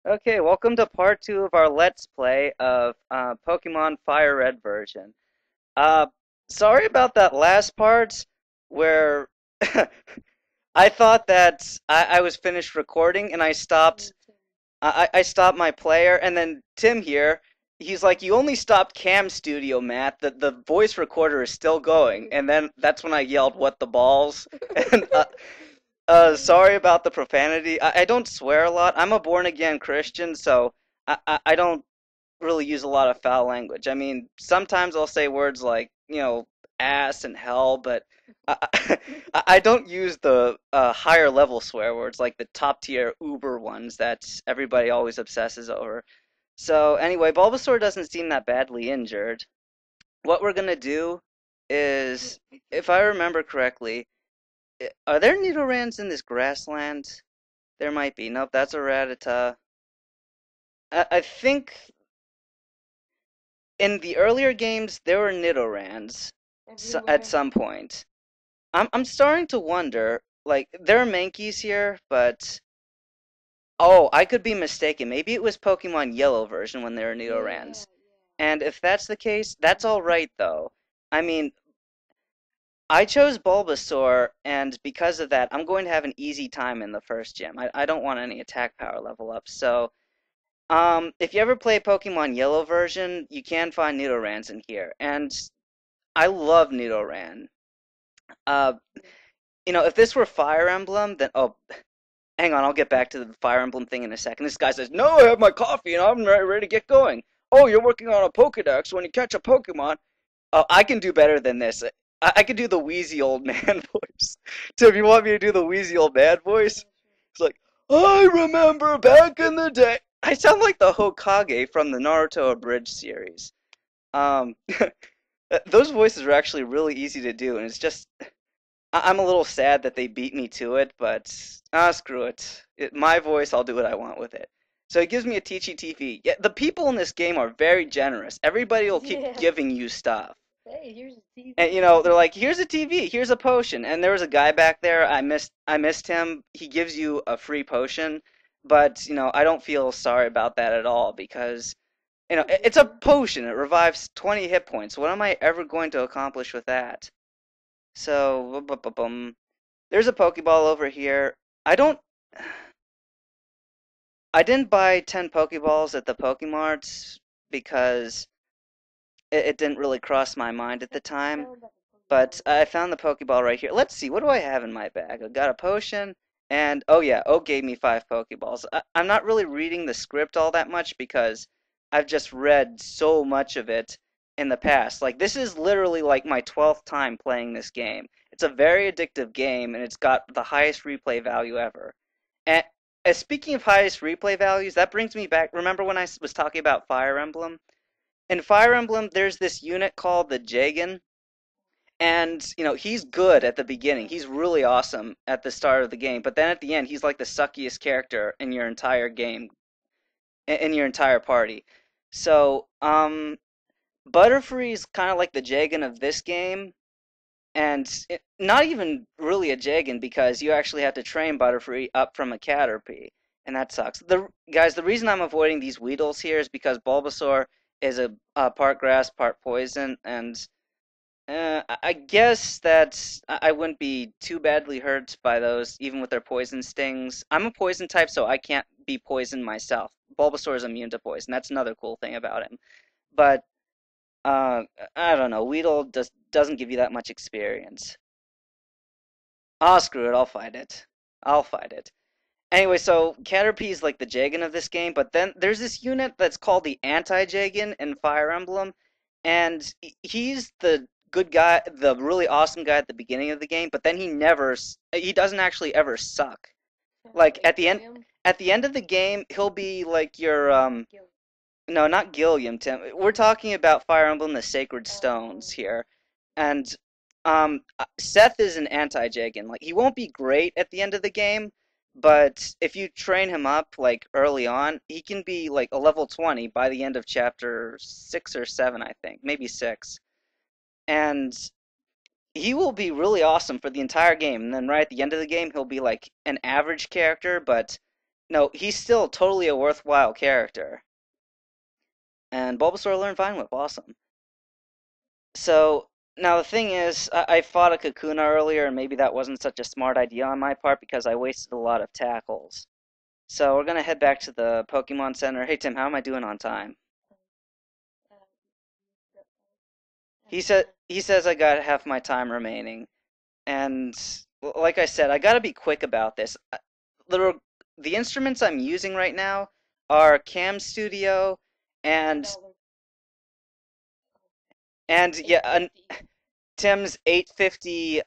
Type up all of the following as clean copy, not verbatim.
Okay, welcome to part two of our Let's Play of Pokemon Fire Red version. Uh, Sorry about that last part where I thought that I was finished recording and I stopped. Me too. I stopped my player, and then Tim here, he's like, "You only stopped Cam Studio, Matt. The voice recorder is still going." And then that's when I yelled, "What the balls?" And sorry about the profanity. I don't swear a lot. I'm a born again Christian, so I don't really use a lot of foul language. I mean, sometimes I'll say words like, ass and hell, but I, I don't use the higher level swear words like the top tier uber ones that everybody always obsesses over. So anyway, Bulbasaur doesn't seem that badly injured. What we're gonna do is, if I remember correctly, are there Nidorans in this grassland? There might be. Nope, that's a Rattata. I think in the earlier games there were Nidorans at Everywhere. some point. I'm starting to wonder, like, there are Mankeys here, but oh, I could be mistaken. Maybe it was Pokemon Yellow version when there were Yeah, Nidorans. And if that's the case, that's all right though. I mean, I chose Bulbasaur, and because of that, I'm going to have an easy time in the first gym. I don't want any attack power level ups, so if you ever play Pokemon Yellow version, you can find Nidorans in here, and I love Nidoran. Uh, yeah. if this were Fire Emblem, then hang on, I'll get back to the Fire Emblem thing in a second. This guy says, "No, I have my coffee and I'm ready to get going." Oh, you're working on a Pokedex when you catch a Pokemon. Oh, I can do better than this. I can do the wheezy old man voice. So if you want me to do the wheezy old man voice, Sure, sure. it's like, I remember back in the day. I sound like the Hokage from the Naruto Abridged series. Um, those voices are actually really easy to do, and it's just I'm a little sad that they beat me to it, but screw it. My voice, I'll do what I want with it. So it gives me a Teachy TV. Yeah, the people in this game are very generous. Everybody will keep Yeah. giving you stuff. Hey, here's a And TV. they're like, "Here's a TV, here's a potion." And there was a guy back there. I missed him. He gives you a free potion, but I don't feel sorry about that at all because I'll it's give a him. potion. It revives 20 hit points. What am I ever going to accomplish with that? So, there's a Pokeball over here. I don't. I didn't buy 10 Pokeballs at the Pokemarts because it didn't really cross my mind at the time. Tell him about the But Pokeball. I found the Pokeball right here. Let's see, what do I have in my bag? I got a potion, and oh yeah, Oak gave me 5 Pokeballs. I'm not really reading the script all that much because I've just read so much of it in the past. Like, this is literally like my 12th time playing this game. It's a very addictive game, and it's got the highest replay value ever. And speaking of highest replay values, that brings me back. Remember when I was talking about Fire Emblem? In Fire Emblem, there's this unit called the Jagan, and he's good at the beginning. He's really awesome at the start of the game, but then at the end, he's like the suckiest character in your entire game, in your entire party. So, Butterfree's kind of like the Jagan of this game, and not even really a Jagan because you actually have to train Butterfree up from a Caterpie, and that sucks. The reason I'm avoiding these Weedles here is because Bulbasaur is a part grass, part poison, and I guess that I wouldn't be too badly hurt by those, even with their poison stings. I'm a poison type, so I can't be poisoned myself. Bulbasaur is immune to poison. That's another cool thing about him. But uh, I don't know. Weedle just doesn't give you that much experience. Ah, screw it. I'll fight it. I'll fight it. Anyway, so Caterpie is like the Jagan of this game, but then there's this unit that's called the Anti-Jagan in Fire Emblem, and he's the good guy, the really awesome guy at the beginning of the game, but then he doesn't actually ever suck. Oh, Like a Gilliam. at the end of the game, he'll be like your Gil. no, not Gilliam, Tim. We're talking about Fire Emblem: The Sacred Stones Oh. here, and Seth is an anti-Jagan. Like, he won't be great at the end of the game, but if you train him up like early on, he can be like a level 20 by the end of chapter 6 or 7, I think, maybe 6, and he will be really awesome for the entire game. And then right at the end of the game, he'll be like an average character, but No, he's still totally a worthwhile character. And Bulbasaur learned Vine Whip, awesome. So now the thing is, I fought a Kakuna earlier, and maybe that wasn't such a smart idea on my part because I wasted a lot of tackles. So we're gonna head back to the Pokemon Center. Hey Tim, how am I doing on time? He says I got half my time remaining, and like I said, I gotta be quick about this. The the instruments I'm using right now are Cam Studio and yeah, Tim's 850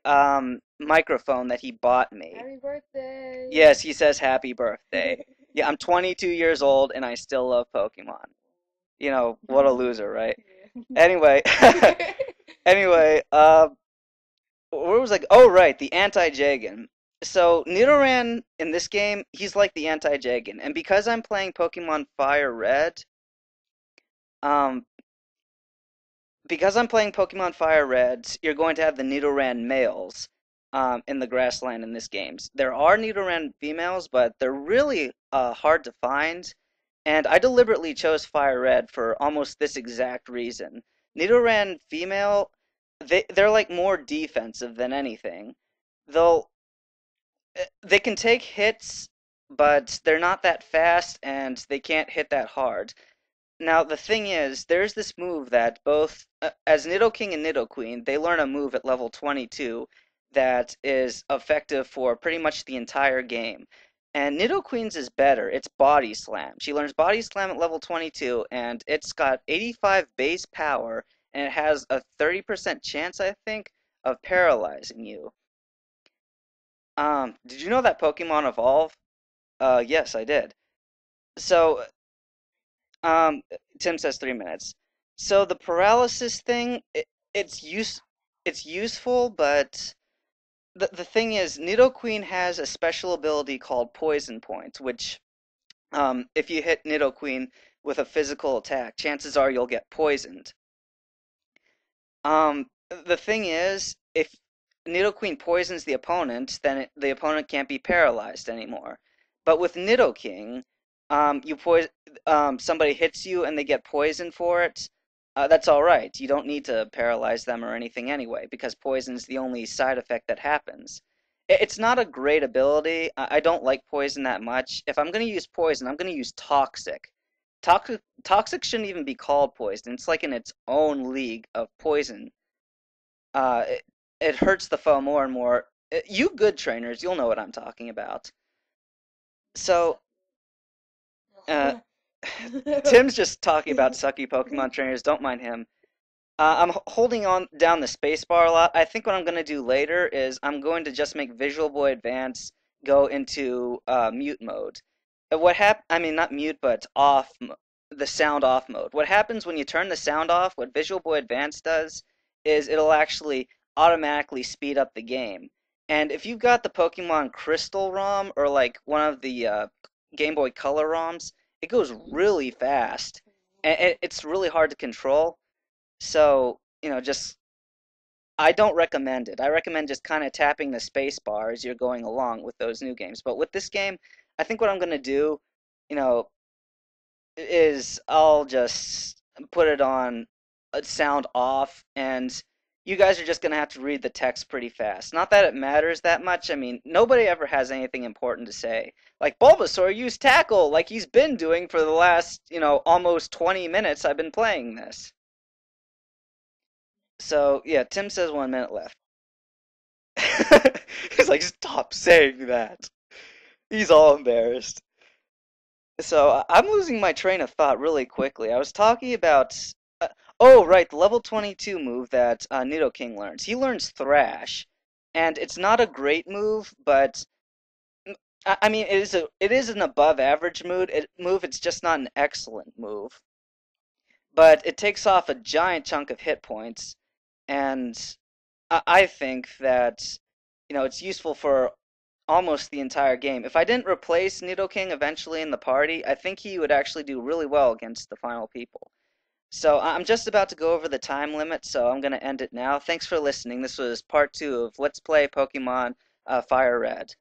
microphone that he bought me. Happy birthday! Yes, he says happy birthday. Yeah, I'm 22 years old and I still love Pokemon. You know, what a loser, right? Anyway, anyway, where was I? Oh, right, the anti-Jagan. So Nidoran in this game, he's like the anti-Jagan, and because I'm playing Pokemon Fire Red, um, because I'm playing Pokemon Fire Reds, you're going to have the Nidoran males in the grassland in this game. There are Nidoran females, but they're really hard to find. And I deliberately chose Fire Red for almost this exact reason. Nidoran female, they're like more defensive than anything. They'll they can take hits, but they're not that fast and they can't hit that hard. Now, the thing is, there's this move that both, as Nidoking and Nidoqueen, they learn a move at level 22 that is effective for pretty much the entire game. And Nidoqueen's is better. It's Body Slam. She learns Body Slam at level 22, and it's got 85 base power, and it has a 30% chance, I think, of paralyzing you. Did you know that Pokemon evolve? Yes, I did. So, Um, Tim says 3 minutes. So the paralysis thing, it's useful, but the thing is, Nidoqueen has a special ability called Poison Point, which if you hit Nidoqueen with a physical attack, chances are you'll get poisoned. The thing is, if Nidoqueen poisons the opponent, then the opponent can't be paralyzed anymore. But with Nidoking, you somebody hits you and they get poisoned for it. That's all right. You don't need to paralyze them or anything anyway, because poison's the only side effect that happens. It's not a great ability. I don't like poison that much. If I'm going to use poison, I'm going to use toxic. Toxic shouldn't even be called poison. It's like in its own league of poison. Uh, it, it hurts the foe more and more. You good trainers, you'll know what I'm talking about. So, uh, Tim's just talking about sucky Pokemon trainers. Don't mind him. I'm holding on down the spacebar a lot. I think what I'm going to do later is I'm going to just make Visual Boy Advance go into mute mode. I mean, not mute, but the sound off mode. What happens when you turn the sound off, what Visual Boy Advance does, is it'll actually automatically speed up the game. And if you've got the Pokemon Crystal ROM or like one of the Game Boy Color ROMs, it goes really fast. And it's really hard to control. So, just I don't recommend it. I recommend just kind of tapping the space bar as you're going along with those new games. But with this game, I think what I'm going to do, you know, is I'll just put it on a sound off, and you guys are just going to have to read the text pretty fast. Not that it matters that much. I mean, nobody ever has anything important to say. Like Bulbasaur used tackle like he's been doing for the last, almost 20 minutes I've been playing this. So, yeah, Tim says 1 minute left. He's like, stop saying that. He's all embarrassed. So, I'm losing my train of thought really quickly. I was talking about. Oh, right, the level 22 move that Nidoking learns. He learns Thrash. And it's not a great move, but. I mean, it is an above average move. It's just not an excellent move. But it takes off a giant chunk of hit points. And I think that it's useful for almost the entire game. If I didn't replace Nidoking eventually in the party, I think he would actually do really well against the final people. So I'm just about to go over the time limit, so I'm going to end it now. Thanks for listening. This was part 2 of Let's Play Pokemon Fire Red.